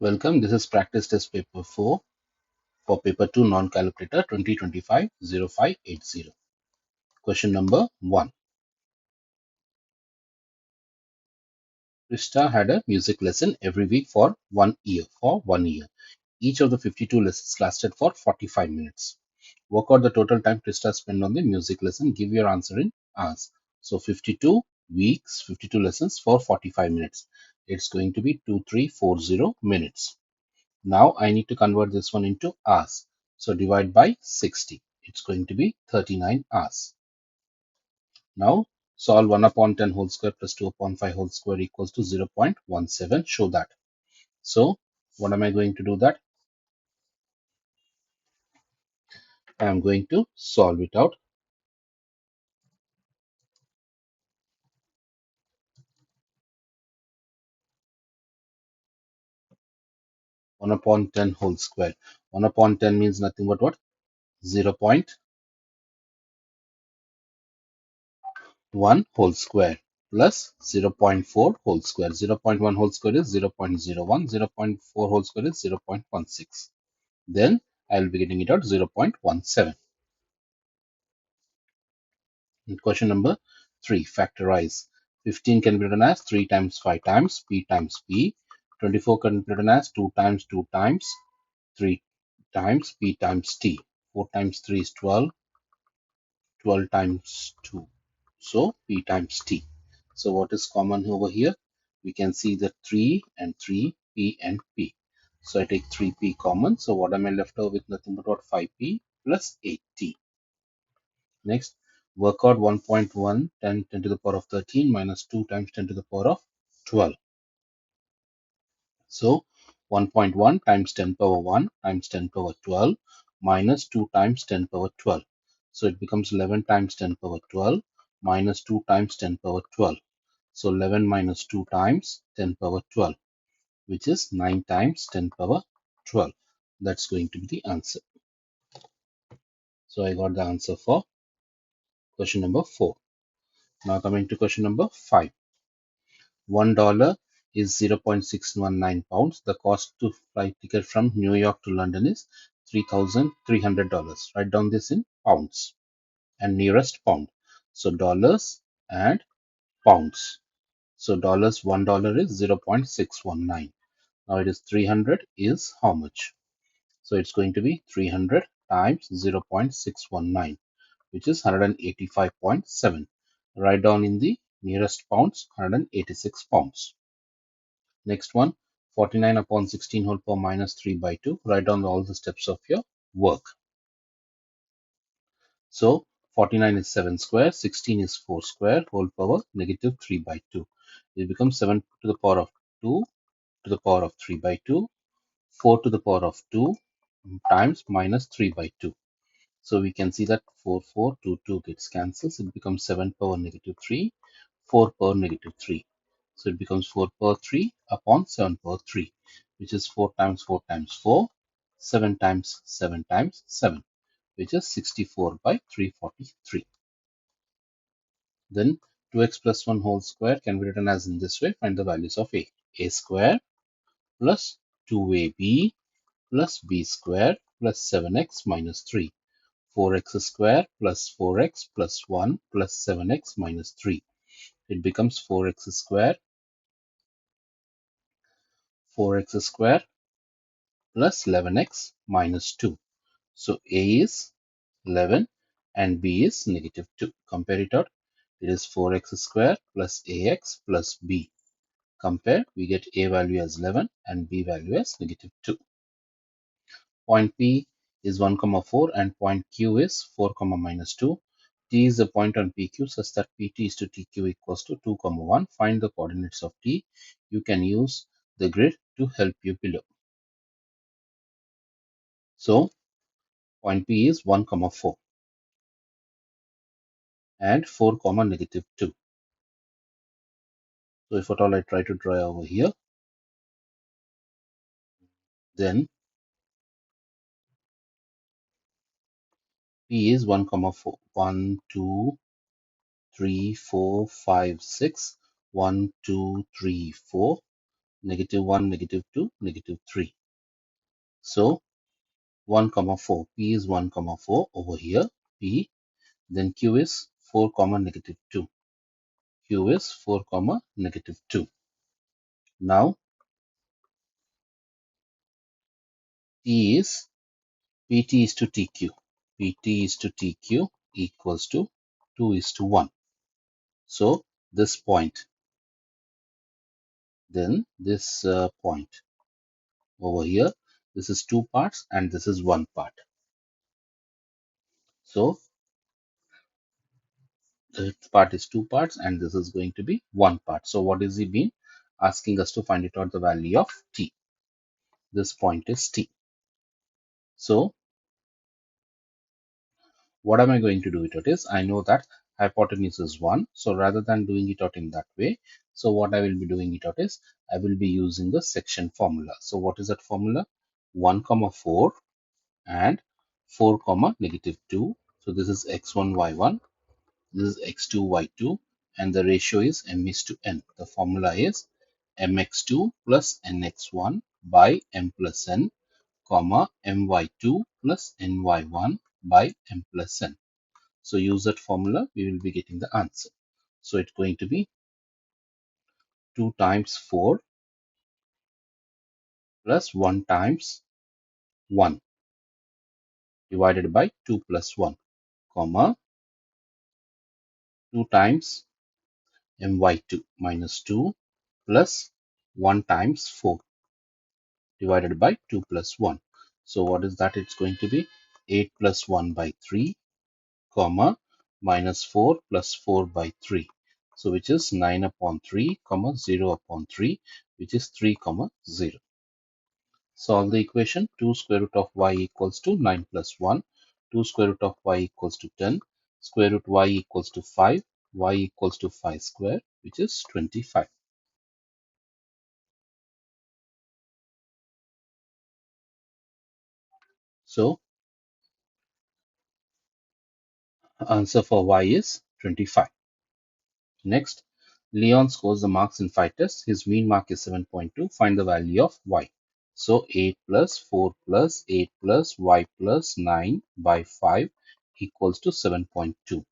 Welcome. This is practice test paper 4 for paper 2 non-calculator 2025-0580. Question number 1. Krista had a music lesson every week for 1 year. Each of the 52 lessons lasted for 45 minutes. Work out the total time Krista spent on the music lesson. Give your answer in hours. So 52 weeks, 52 lessons for 45 minutes. It's going to be 2340 minutes. Now I need to convert this one into hours. So divide by 60. It's going to be 39 hours. Now solve 1 upon 10 whole square plus 2 upon 5 whole square equals to 0.17. Show that. So what am I going to do that? I am going to solve it out. 1 upon 10 whole square. 1 upon 10 means nothing but what? 0.1 whole square plus 0.4 whole square. 0.1 whole square is 0.01. 0.4 whole square is 0.16. Then I will be getting it out 0.17. Question number 3. Factorize. 15 can be written as 3 times 5 times p times p. 24 can be written as 2 times 2 times 3 times p times t. 4 times 3 is 12. 12 times 2. So p times t. So what is common over here? We can see the 3 and 3, p and p. So I take 3p common. So what am I left over with? Nothing but what? 5p plus 8t. Next, work out 1.1 10 to the power of 13 minus 2 times 10 to the power of 12. So 1.1 times 10 power 1 times 10 power 12 minus 2 times 10 power 12. So it becomes 11 times 10 power 12 minus 2 times 10 power 12. So 11 minus 2 times 10 power 12, which is 9 times 10 power 12. That's going to be the answer. So I got the answer for question number 4. Now coming to question number 5. $1 is 0.619 pounds. The cost to flight ticket from New York to London is $3,300. Write down this in pounds and nearest pound. So dollars and pounds. So dollars, $1 is 0.619. Now it is 300 is how much? So it's going to be 300 times 0.619, which is 185.7. Write down in the nearest pounds, 186 pounds. Next one, 49 upon 16 whole power minus 3 by 2. Write down all the steps of your work. So 49 is 7 square, 16 is 4 square, whole power negative 3 by 2. It becomes 7 to the power of 2 to the power of 3 by 2, 4 to the power of 2 times minus 3 by 2. So we can see that 4, 2 gets cancelled. It becomes 7 power negative 3, 4 power negative 3. So it becomes 4 power 3 upon 7 power 3, which is 4 times 4 times 4, 7 times 7 times 7, which is 64 by 343. Then 2x plus 1 whole square can be written as in this way. Find the values of a. A square plus 2ab plus b square plus 7x minus 3. 4x square plus 4x plus 1 plus 7x minus 3. It becomes 4x square plus 11x minus 2. So a is 11 and b is negative 2. Compare it out. It is 4x square plus ax plus b. Compare, we get a value as 11 and b value as negative 2. Point P is 1, 4 and point Q is 4, minus 2. T is the point on PQ such that PT is to TQ equals to 2, 1. Find the coordinates of T. You can use the grid to help you below. So point P is 1, 4 and 4, negative 2. So if at all I try to draw over here, then P is 1, 4. 1, 2, 3, 4, 5, 6. 1, 2, 3, 4. -1, -2, -3. So 1 comma 4, P is 1 comma 4 over here, P. Then Q is 4 comma -2. Q is 4 comma -2. Now T is PT is to TQ. PT is to TQ equals to 2 is to 1. So this point, then this point over here, this is 2 parts and this is 1 part. So the part is 2 parts and this is going to be 1 part. So what is he been asking us to find it out the value of T? This point is T. So what am I going to do it out is, I know that hypotenuse is 1. So rather than doing it out in that way, so what I will be doing it out is, I will be using the section formula. So what is that formula? 1 comma 4 and 4 comma -2. So this is x1 y1, this is x2 y2, and the ratio is m is to n. The formula is mx2 plus nx1 by m plus n, comma my2 plus ny1 by m plus n. So use that formula, we will be getting the answer. So it's going to be 2 times 4 plus 1 times 1 divided by 2 plus 1, comma 2 times my2 minus 2 plus 1 times 4 divided by 2 plus 1. So what is that? It's going to be 8 plus 1 by 3, comma minus 4 plus 4 by 3. So which is 9 upon 3, comma 0 upon 3, which is 3, comma 0. Solve the equation. 2 square root of y equals to 9 plus 1. 2 square root of y equals to 10. Square root y equals to 5. Y equals to 5 square, which is 25. So answer for y is 25. Next, Leon scores the marks in 5 tests. His mean mark is 7.2. Find the value of y. So 8 plus 4 plus 8 plus y plus 9 by 5 equals to 7.2.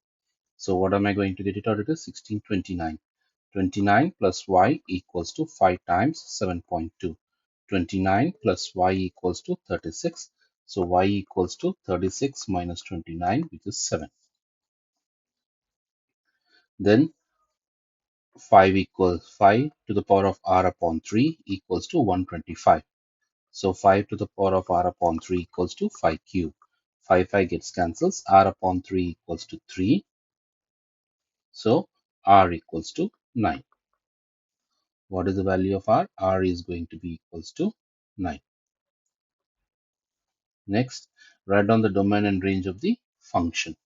So what am I going to get it out? It is 1629. 29 plus y equals to 5 times 7.2. 29 plus y equals to 36. So y equals to 36 minus 29, which is 7. Then 5 to the power of r upon 3 equals to 125. So 5 to the power of r upon 3 equals to 5 cube. 5 gets cancels. R upon 3 equals to 3. So r equals to 9. What is the value of r? R is going to be equals to 9. Next, write down the domain and range of the function.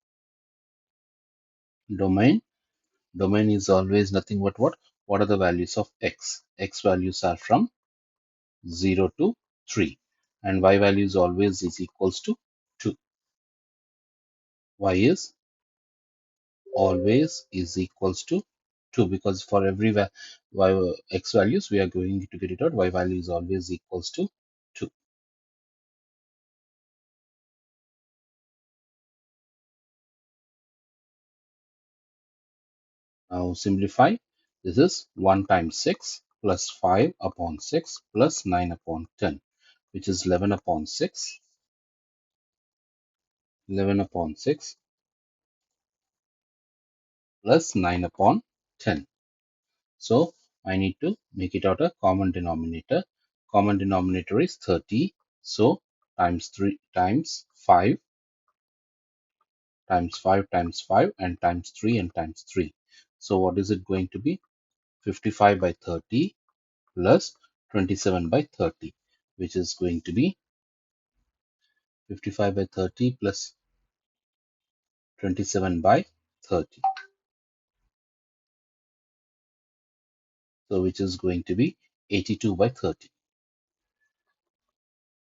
Domain. Domain is always nothing but what? What are the values of x? X values are from 0 to 3. And y values always is equals to 2. Y is always is equals to 2, because for every x values we are going to get it out. Y value is always equals to 2. Now simplify. This is 1 times 6 plus 5 upon 6 plus 9 upon 10, which is 11 upon 6. 11 upon 6 plus 9 upon 10. So I need to make it out a common denominator. Common denominator is 30. So times 3 times 5 times 5 times 5 and times 3 and times 3. So what is it going to be? 55 by 30 plus 27 by 30, which is going to be 55 by 30 plus 27 by 30. So which is going to be 82 by 30.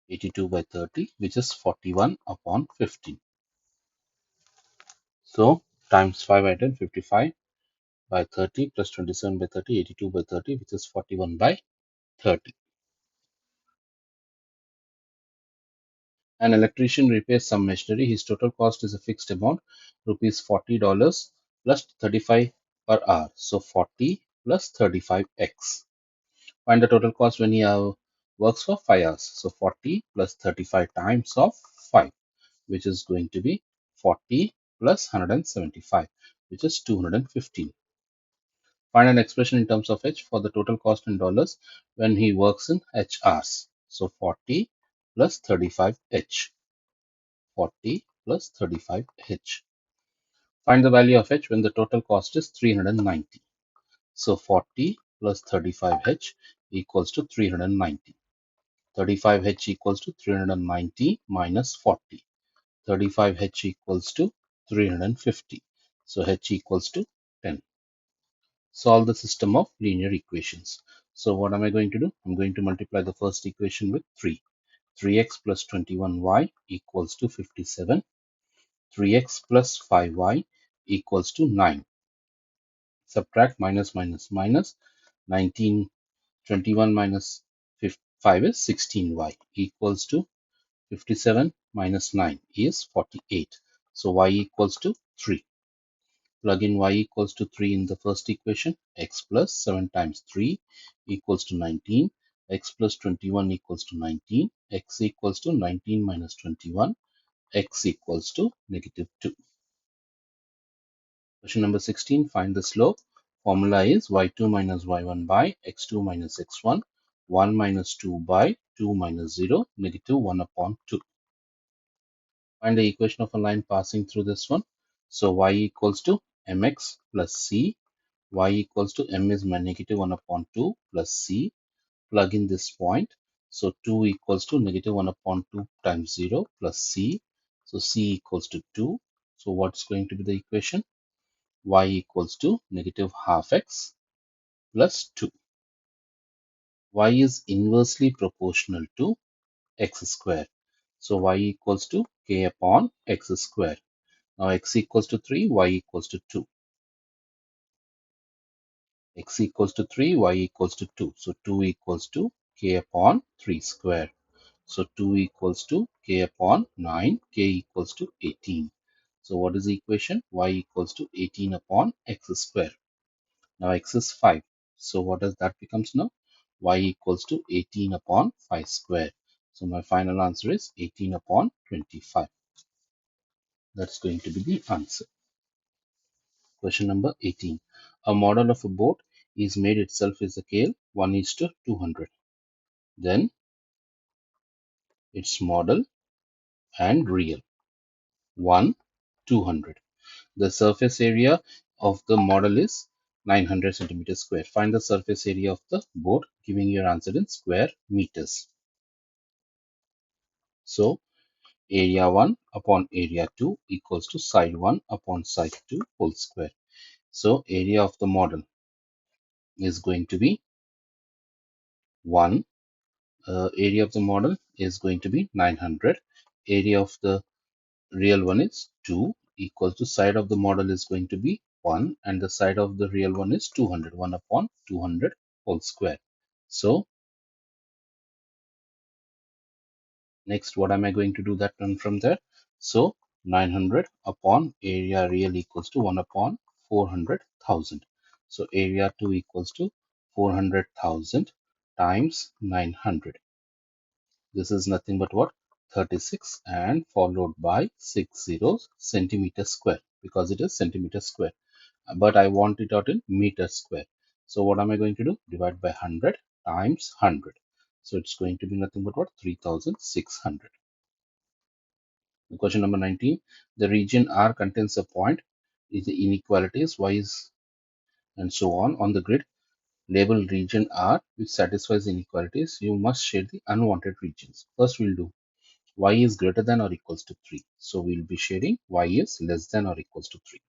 82 by 30, which is 41 upon 15. So times 5 by 10, 55 by 30 plus 27 by 30, 82 by 30, which is 41 by 30. An electrician repairs some machinery. His total cost is a fixed amount, rupees $40 plus 35 per hour. So 40 plus 35x. Find the total cost when he works for 5 hours. So 40 plus 35 times of 5, which is going to be 40 plus 175, which is 215. Find an expression in terms of H for the total cost in dollars when he works in H hours. So 40 plus 35H. 40 plus 35H. Find the value of H when the total cost is 390. So 40 plus 35H equals to 390. 35H equals to 390 minus 40. 35H equals to 350. So H equals to 10. Solve the system of linear equations. So what am I going to do? I'm going to multiply the first equation with 3. 3x plus 21y equals to 57. 3x plus 5y equals to 9. Subtract minus minus minus. 19, 21 minus 5 is 16y equals to 57 minus 9 is 48. So y equals to 3. Plug in y equals to 3 in the first equation. X plus 7 times 3 equals to 19. X plus 21 equals to 19. X equals to 19 minus 21. X equals to negative 2. Question number 16. Find the slope. Formula is y2 minus y1 by x2 minus x1. 1 minus 2 by 2 minus 0. Negative 1 upon 2. Find the equation of a line passing through this one. So y equals to mx plus c. Y equals to m is my negative 1 upon 2 plus c. Plug in this point. So 2 equals to negative 1 upon 2 times 0 plus c. So c equals to 2. So what's going to be the equation? Y equals to negative half x plus 2. Y is inversely proportional to x square. So y equals to k upon x square. Now x equals to 3, y equals to 2. X equals to 3, y equals to 2. So 2 equals to k upon 3 square. So 2 equals to k upon 9, k equals to 18. So what is the equation? Y equals to 18 upon x square. Now x is 5. So what does that becomes now? Y equals to 18 upon 5 square. So my final answer is 18 upon 25. That's going to be the answer. Question number 18. A model of a boat is made itself is a scale 1 is to 200. Then its model and real 1 200. The surface area of the model is 900 centimeters square. Find the surface area of the boat, giving your answer in square meters. So area 1 upon area 2 equals to side 1 upon side 2 whole square. So area of the model is going to be 1. Area of the model is going to be 900. Area of the real one is 2 equals to side of the model is going to be 1 and the side of the real one is 200. 1 upon 200 whole square. So next what am I going to do that one from there? So 900 upon area real equals to 1 upon 400,000. So area 2 equals to 400,000 times 900. This is nothing but what? 36 and followed by 60 centimeter square because it is centimeter square. But I want it out in meter square. So what am I going to do? Divide by 100 times 100. So it's going to be nothing but what? 3600. Question number 19. The region R contains a point is the inequalities y is and so on the grid. Label region R which satisfies inequalities. You must shade the unwanted regions. First we'll do y is greater than or equals to 3. So we'll be shading y is less than or equals to 3.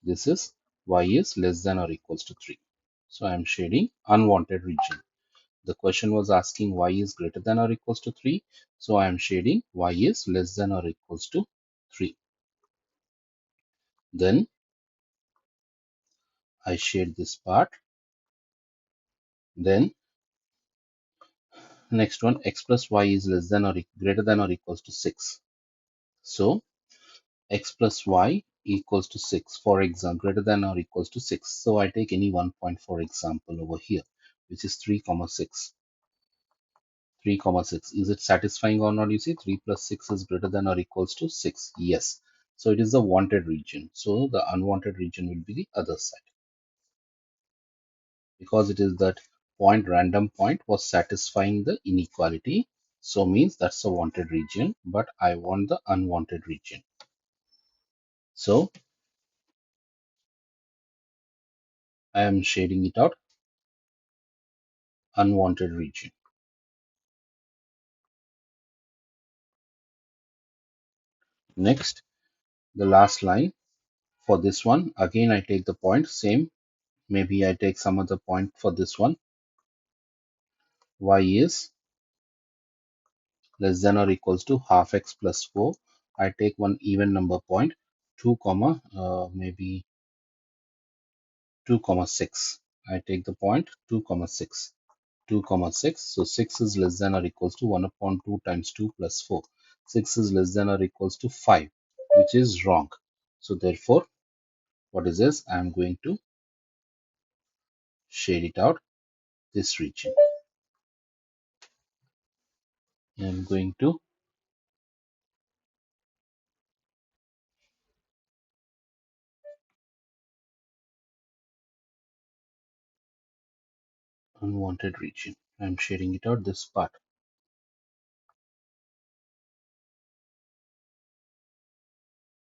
This is y is less than or equals to 3. So I am shading unwanted region. The question was asking y is greater than or equals to 3. So I am shading y is less than or equals to 3. Then I shade this part. Then Next one, x plus y is less than or greater than or equals to 6. So x plus y equals to 6, for example, greater than or equals to 6. So I take any one point, for example, over here, which is 3 comma 6. 3 comma 6. Is it satisfying or not? You see, 3 plus 6 is greater than or equals to 6. Yes. So it is the wanted region. So the unwanted region will be the other side. Because it is that point, random point was satisfying the inequality. So means that's the wanted region, but I want the unwanted region. So I am shading it out, unwanted region. Next, the last line for this one, again I take the point, same, maybe I take some other point for this one. Y is less than or equals to half x plus 4. I take one even number point, 2 comma maybe 2 comma 6. I take the point 2 comma 6. 2 comma 6. So 6 is less than or equals to 1 upon 2 times 2 plus 4. 6 is less than or equals to 5, which is wrong. So therefore, what is this? I am going to shade it out, this region. I am going to unwanted region. I am shading it out, this part.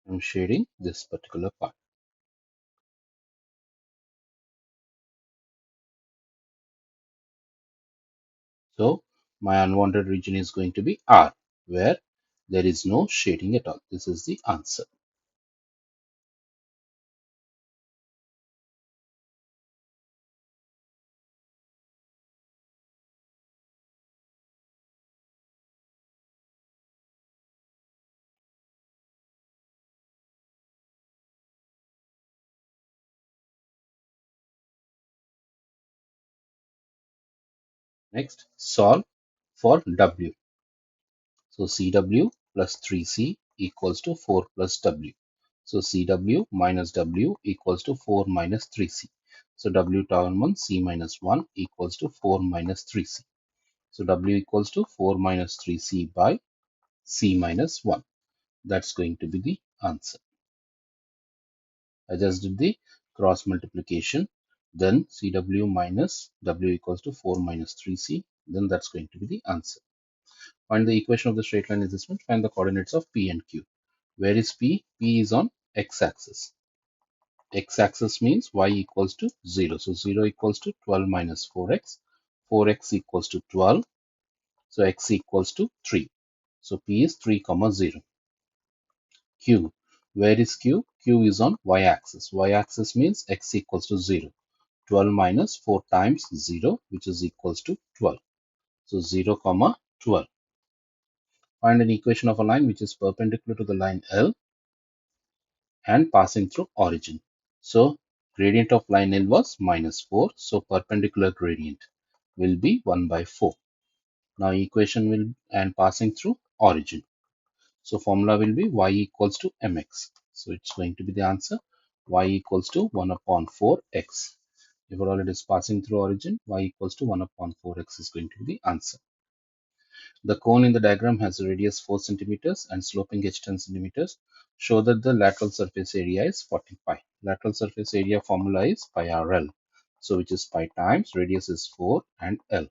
I am shading this particular part. So my unwanted region is going to be R, where there is no shading at all. This is the answer. Next, solve for W. So CW plus 3C equals to 4 plus W. So CW minus W equals to 4 minus 3C. So W term 1, C minus 1 equals to 4 minus 3C. So W equals to 4 minus 3C by C minus 1. That's going to be the answer. I just did the cross multiplication. Then CW minus W equals to 4 minus 3C. Then that's going to be the answer. Find the equation of the straight line is this one. Find the coordinates of P and Q. Where is P? P is on x-axis. X-axis means y equals to 0. So 0 equals to 12 minus 4x. 4x equals to 12. So x equals to 3. So P is 3 comma 0. Q. Where is Q? Q is on y-axis. Y-axis means x equals to 0. 12 minus 4 times 0, which is equals to 12. So 0 comma 12. Find an equation of a line which is perpendicular to the line L and passing through origin. So gradient of line L was minus 4. So perpendicular gradient will be 1 by 4. Now equation will and passing through origin. So formula will be y equals to mx. So it's going to be the answer, y equals to 1 upon 4x. If at all it is passing through origin, y equals to 1 upon 4x is going to be the answer. The cone in the diagram has a radius 4 centimeters and sloping edge 10 centimeters. Show that the lateral surface area is 40 pi. Lateral surface area formula is pi RL. So which is pi times radius is 4 and L,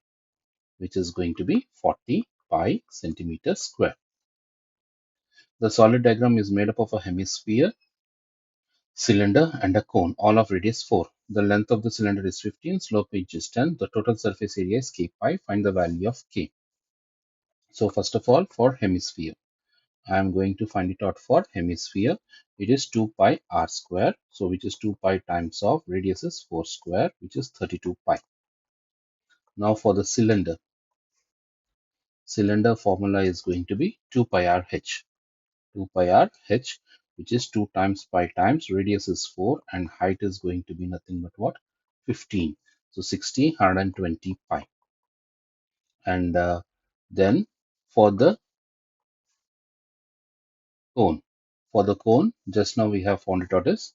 which is going to be 40 pi centimeters square. The solid diagram is made up of a hemisphere, cylinder and a cone, all of radius 4. The length of the cylinder is 15, slope edge is 10. The total surface area is k pi. Find the value of k. So first of all, for hemisphere, I am going to find it out for hemisphere. It is 2 pi r square. So which is 2 pi times of radius is 4 square, which is 32 pi. Now for the cylinder. Cylinder formula is going to be 2 pi r h. 2 pi r h, which is 2 times pi times radius is 4 and height is going to be nothing but what? 15. So 60, 120 pi. And Then for the cone, just now we have found it out as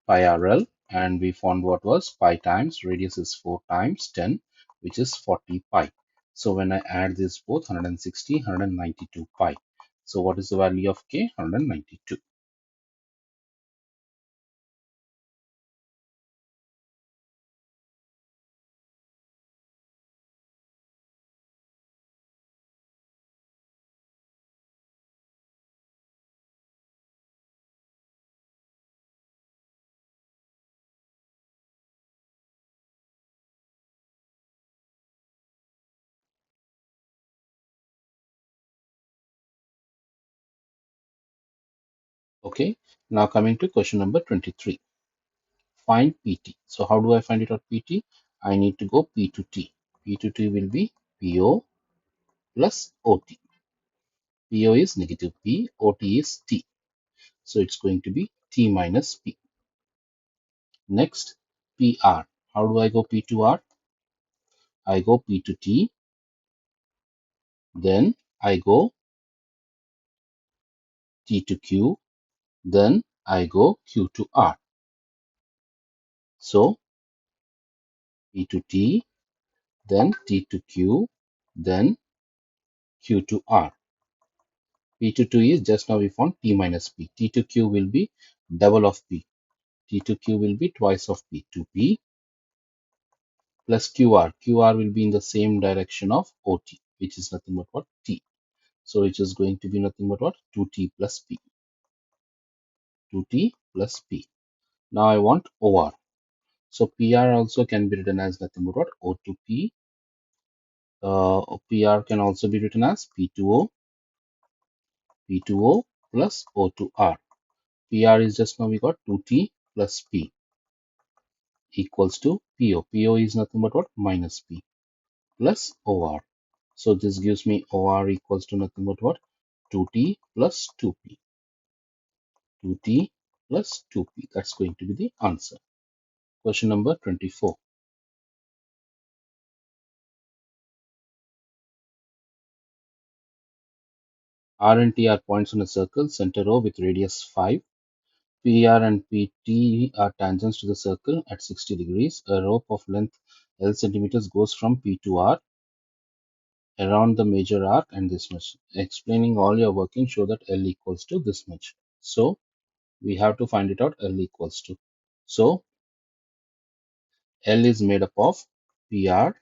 pi RL, and we found what was pi times radius is 4 times 10, which is 40 pi. So when I add this both, 160, 192 pi. So what is the value of k? 192. Okay, now coming to question number 23. Find PT. So how do I find it out PT? I need to go P to T. P to T will be PO plus OT. PO is negative P, OT is T. So it's going to be T minus P. Next, PR. How do I go P to R? I go P to T, then I go T to Q, then I go Q to R. So P to T, then T to Q, then Q to R. P to 2 is just now we found T minus P. T to Q will be double of P. T to Q will be twice of P. 2P plus QR. QR will be in the same direction of OT, which is nothing but what? T. So it is going to be nothing but what? 2T plus P. 2T plus P. Now I want OR. So PR also can be written as nothing but what? O to P. PR can also be written as P2O, P2O plus O to R. PR is just now we got 2T plus P equals to PO. PO is nothing but what? Minus P plus OR. So this gives me OR equals to nothing but what? 2T plus 2P. 2T plus 2P. That's going to be the answer. Question number 24. R and T are points on a circle, center O with radius 5. PR and PT are tangents to the circle at 60 degrees. A rope of length L centimeters goes from P to R around the major arc and this much. Explaining all your working, show that L equals to this much. So we have to find it out L equals to. So L is made up of PR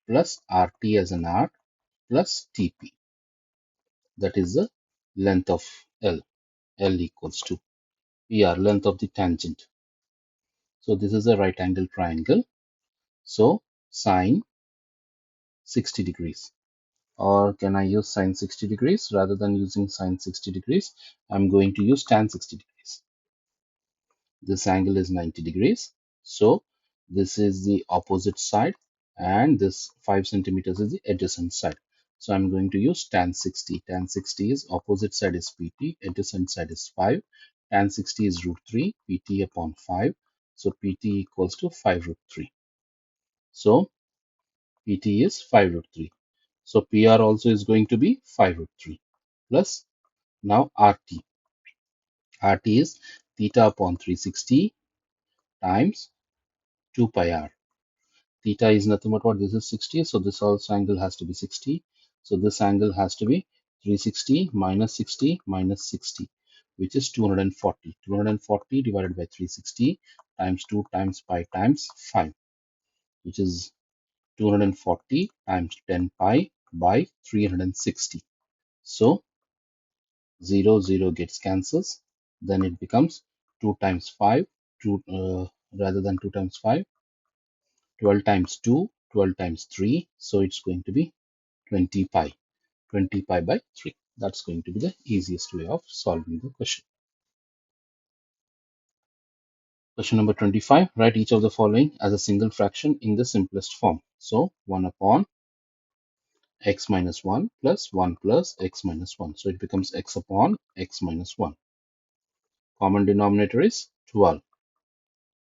plus RT as an arc plus TP. That is the length of L. L equals to PR, length of the tangent. So this is a right angle triangle. So sine 60 degrees. Or can I use sine 60 degrees? Rather than using sine 60 degrees, I'm going to use tan 60 degrees. This angle is 90 degrees. So this is the opposite side and this 5 centimeters is the adjacent side. So I'm going to use tan 60. Tan 60 is opposite side is PT, adjacent side is 5. Tan 60 is root 3, PT upon 5. So PT equals to 5 root 3. So PT is 5 root 3. So PR also is going to be 5 root 3 plus now RT. RT is theta upon 360 times 2 pi r. Theta is nothing but what? This is 60. So this also angle has to be 60. So this angle has to be 360 minus 60 minus 60, which is 240. 240 divided by 360 times 2 times pi times 5, which is 240 times 10 pi by 360. So 0, 0 gets cancels. Then it becomes 2 times 5, 2, rather than 2 times 5, 12 times 2, 12 times 3. So it's going to be 20 pi. 20 pi by 3. That's going to be the easiest way of solving the question. Question number 25. Write each of the following as a single fraction in the simplest form. So 1 upon x minus 1 plus 1 plus x minus 1. So it becomes x upon x minus 1. Common denominator is 12.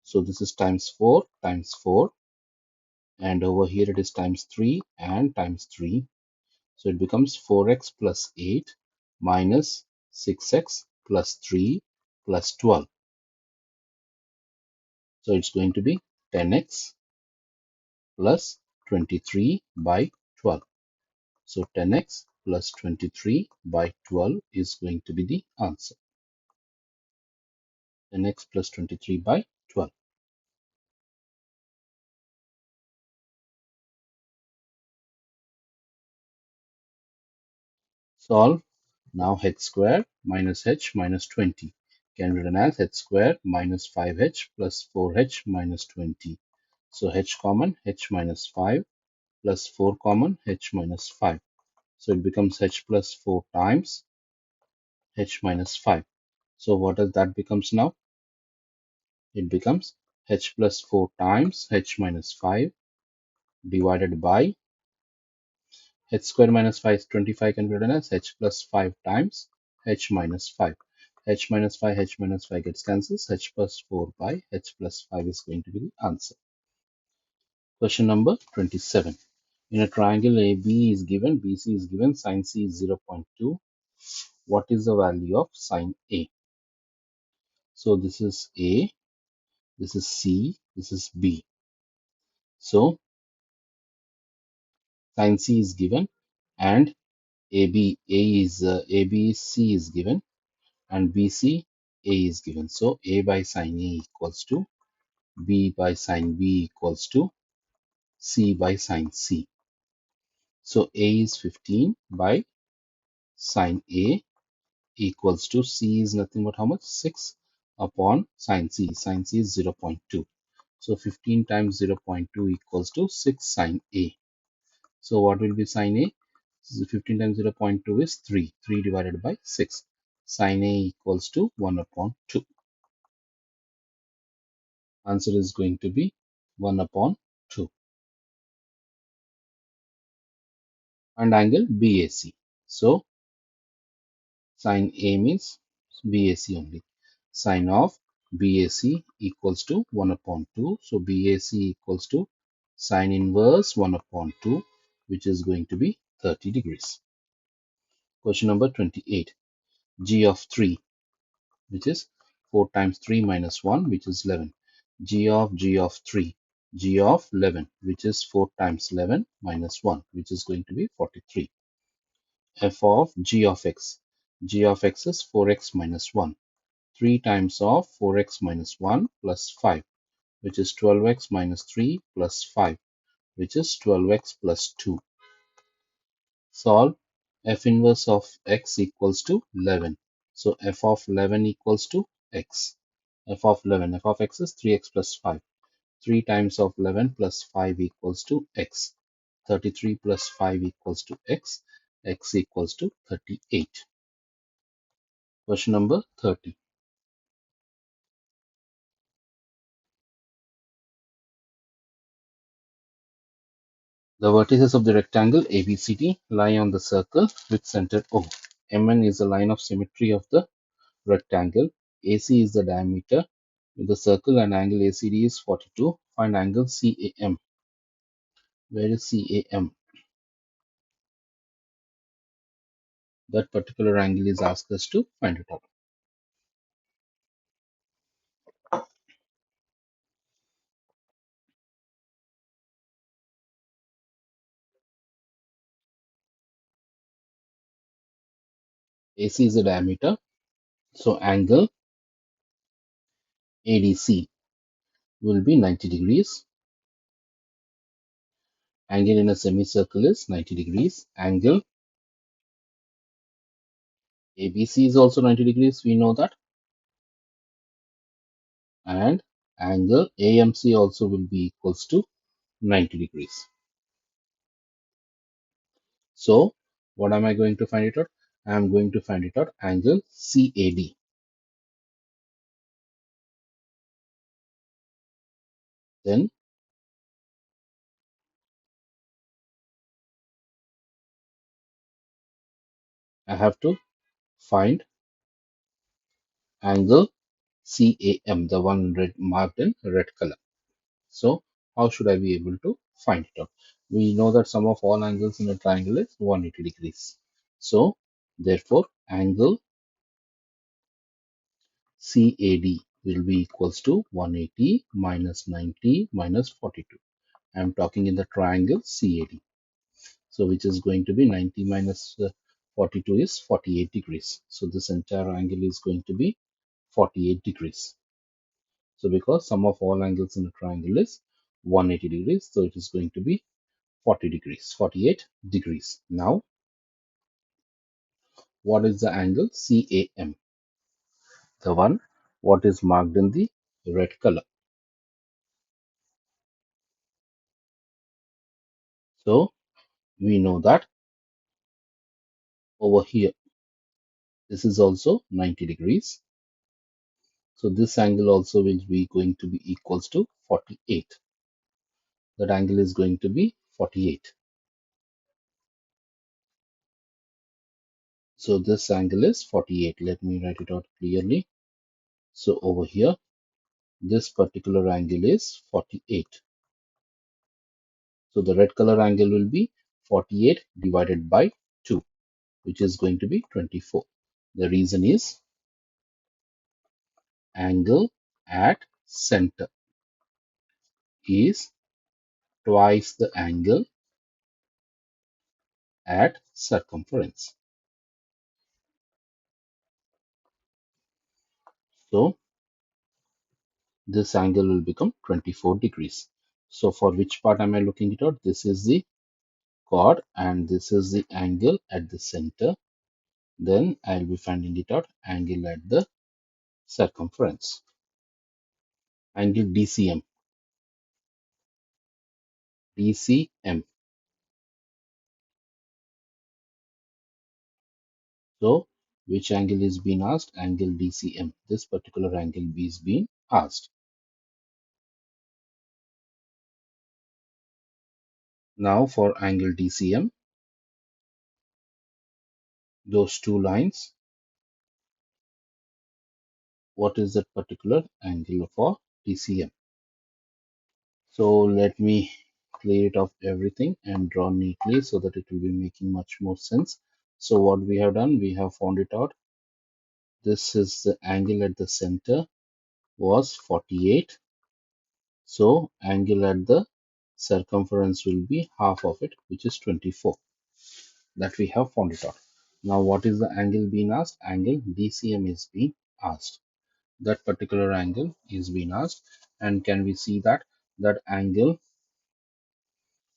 So this is times 4 times 4. And over here it is times 3 and times 3. So it becomes 4x plus 8 minus 6x plus 3 plus 12. So it's going to be 10x plus 23 by 12. So 10x plus 23 by 12 is going to be the answer. 10x plus 23 by 12. Solve. Now h square minus h minus 20 can be written as h square minus 5h plus 4h minus 20. So h common, h minus 5 plus 4 common, h minus 5. So it becomes h plus 4 times h minus 5. So what does that becomes now? It becomes h plus 4 times h minus 5 divided by h square minus 5 is 25 can be written as h plus 5 times h minus 5. H minus 5, h minus 5 gets cancels. H plus 4 by h plus 5 is going to be the answer. Question number 27. In a triangle AB is given, BC is given, sin C is 0.2. What is the value of sin A? So this is A, this is C, this is B. So sin C is given and ABC is given and BC A is given. So A by sin A equals to B by sin B equals to C by sin C. So A is 15 by sin A equals to C is nothing but how much? 6 upon sin C. Sin C is 0.2. So 15 times 0.2 equals to 6 sin A. So what will be sin A? 15 times 0.2 is 3. 3 divided by 6. Sin A equals to 1 upon 2. Answer is going to be 1 upon 2. And angle BAC. So sin A means BAC only. Sin of BAC equals to 1 upon 2. So BAC equals to sin inverse 1 upon 2, which is going to be 30 degrees. Question number 28. G of 3, which is 4 times 3 minus 1, which is 11. G of 3, G of 11, which is 4 times 11 minus 1, which is going to be 43. F of G of x. G of x is 4x minus 1. 3 times of 4x minus 1 plus 5, which is 12x minus 3 plus 5, which is 12x plus 2. Solve. F inverse of x equals to 11. So f of 11 equals to x. F of 11, f of x is 3x plus 5. 3 times of 11 plus 5 equals to x. 33 plus 5 equals to x. X equals to 38. Question number 30. The vertices of the rectangle ABCD lie on the circle with center O. MN is the line of symmetry of the rectangle. AC is the diameter with the circle and angle ACD is 42. Find angle CAM. Where is CAM? That particular angle is asked us to find it out. AC is the diameter. So angle ADC will be 90 degrees. Angle in a semicircle is 90 degrees. Angle ABC is also 90 degrees. We know that. And angle AMC also will be equals to 90 degrees. So what am I going to find it out? I am going to find it out angle CAD. Then I have to find angle CAM, the one red marked in red color. So how should I be able to find it out? We know that sum of all angles in a triangle is 180 degrees. So, therefore, angle CAD will be equals to 180 minus 90 minus 42. I am talking in the triangle CAD. So, which is going to be 90 minus 42 is 48 degrees. So, this entire angle is going to be 48 degrees. So, because sum of all angles in a triangle is 180 degrees, so it is going to be 40 degrees, 48 degrees. Now, what is the angle CAM? The one what is marked in the red color. So, we know that over here, this is also 90 degrees. So, this angle also will be going to be equals to 48. That angle is going to be 48. So, this angle is 48. Let me write it out clearly. So, over here, this particular angle is 48. So, the red color angle will be 48 divided by 2, which is going to be 24. The reason is angle at center is twice the angle at circumference. So this angle will become 24 degrees. So for which part am I looking it out? This is the chord and this is the angle at the center. Then I'll be finding it out angle at the circumference. Angle DCM. DCM. So which angle is being asked? Angle DCM. This particular angle is being asked. Now for angle DCM, those two lines, what is that particular angle for DCM? So let me clear it off everything and draw neatly so that it will be making much more sense. So what we have done, we have found it out. This is the angle at the center was 48. So angle at the circumference will be half of it, which is 24. That we have found it out. Now what is the angle being asked? Angle DCM is being asked. That particular angle is being asked, and can we see that that angle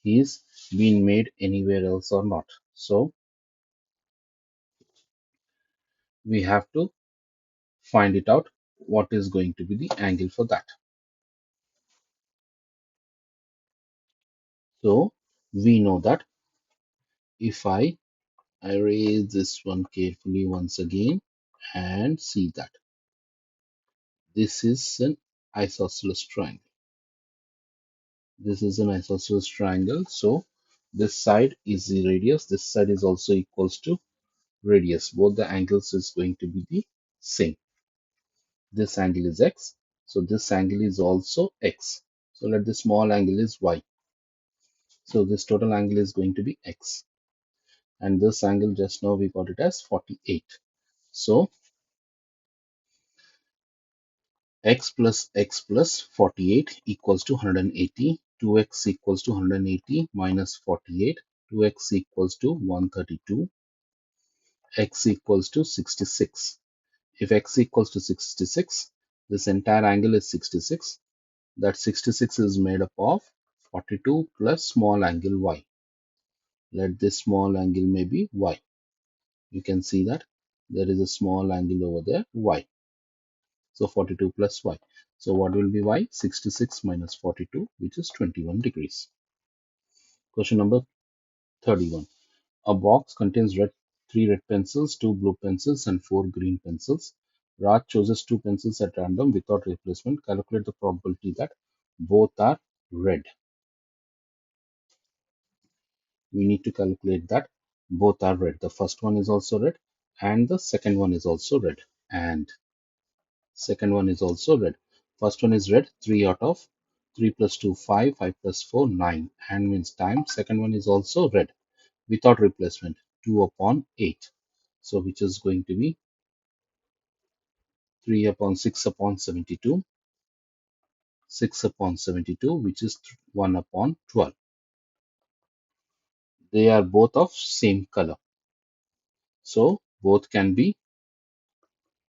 is being made anywhere else or not? So we have to find it out what is going to be the angle for that. So we know that if I erase this one carefully once again and see that this is an isosceles triangle. This is an isosceles triangle. So this side is the radius, this side is also equals to radius. Both the angles is going to be the same. This angle is x, so this angle is also x. So let the small angle is y. So this total angle is going to be x, and this angle just now we got it as 48. So x plus 48 equals to 180. 2x equals to 180 minus 48. 2x equals to 132. X equals to 66. If x equals to 66, this entire angle is 66. That 66 is made up of 42 plus small angle y. Let this small angle may be y. You can see that there is a small angle over there, y. So 42 plus y. So what will be y? 66 minus 42, which is 21 degrees. Question number 31. A box contains three red pencils, two blue pencils, and four green pencils. Raj chooses two pencils at random without replacement. Calculate the probability that both are red. We need to calculate that both are red. The first one is also red, and the second one is also red. And second one is also red. First one is red, 3 out of 3 plus 2, 5. 5 plus 4, 9. And means time. Second one is also red without replacement. 2 upon 8. So which is going to be 3 upon 6 upon 72. 6 upon 72, which is 1 upon 12. They are both of same color. So both can be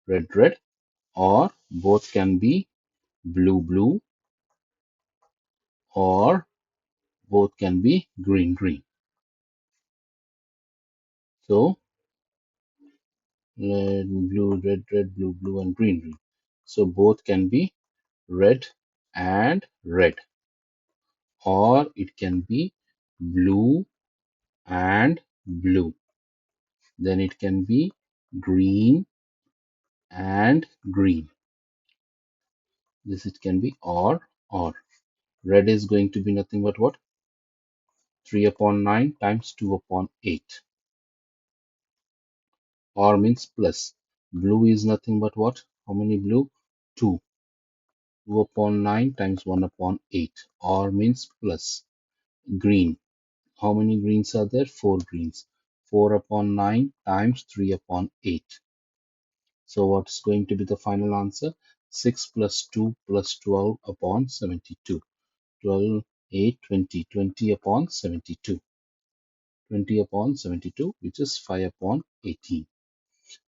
red red, or both can be blue blue, or both can be green green. So red blue red red blue blue and green green. So both can be red and red, or it can be blue and blue. Then it can be green and green. This it can be or. Red is going to be nothing but what? 3 upon 9 times 2 upon 8. Or means plus. Blue is nothing but what? How many blue? 2. 2 upon 9 times 1 upon 8. Or means plus. Green. How many greens are there? 4 greens. 4 upon 9 times 3 upon 8. So what's going to be the final answer? 6 plus 2 plus 12 upon 72. 12, 8, 20. 20 upon 72. 20 upon 72, which is 5 upon 18.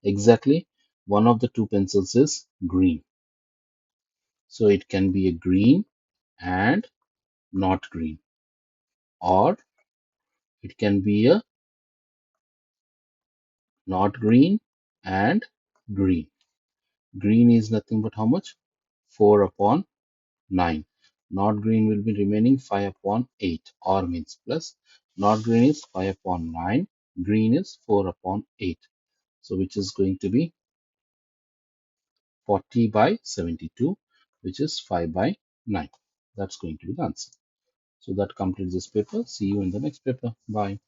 Exactly, one of the two pencils is green. So it can be a green and not green, or it can be a not green and green. Green is nothing but how much? 4 upon 9. Not green will be remaining 5 upon 8, or means plus. Not green is 5 upon 9. Green is 4 upon 8. So which is going to be 40 by 72, which is 5 by 9. That's going to be the answer. So that completes this paper. See you in the next paper. Bye.